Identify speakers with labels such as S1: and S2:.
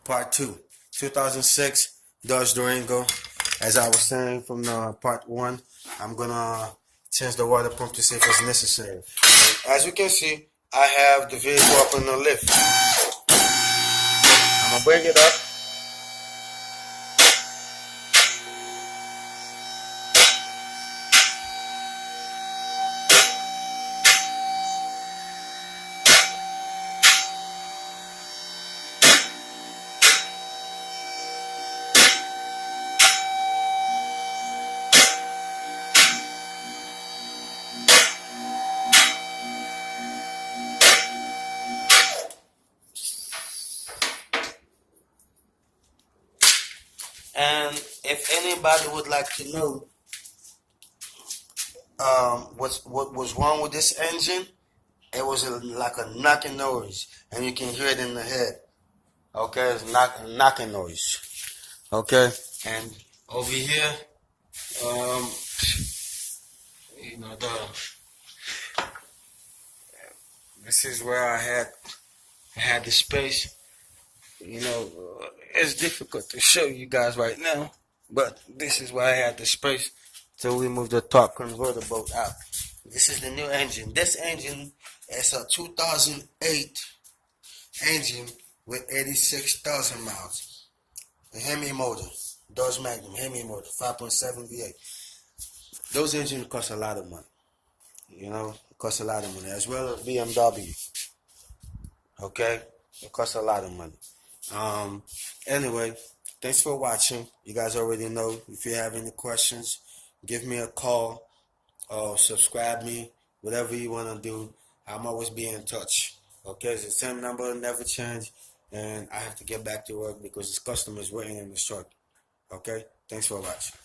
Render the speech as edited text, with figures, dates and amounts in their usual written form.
S1: Part 2. 2006 Dodge Durango. As I was saying from the part 1, I'm gonna change the water pump to see if it's necessary. And as you can see, I have the vehicle up in the lift. I'm gonna bring it up. And if anybody would like to know what was wrong with this engine, it was like a knocking noise, and you can hear it in the head. Okay, it's knocking noise. Okay, and over here, um, you know, this is where I had the space. You know, it's difficult to show you guys right now, but this is where I had the space to remove the torque convertible out. This is the new engine. This engine is a 2008 engine with 86,000 miles. The Hemi motor, Dodge Magnum Hemi motor, 5.7 V8. Those engines cost a lot of money. You know, it costs a lot of money, as well as BMW. Okay, it costs a lot of money. Anyway, thanks for watching. You guys already know. If you have any questions, give me a call or subscribe me. Whatever you want to do, I'm always be in touch. Okay, it's the same number, never change. And I have to get back to work because this customer is waiting in the truck. Okay, thanks for watching.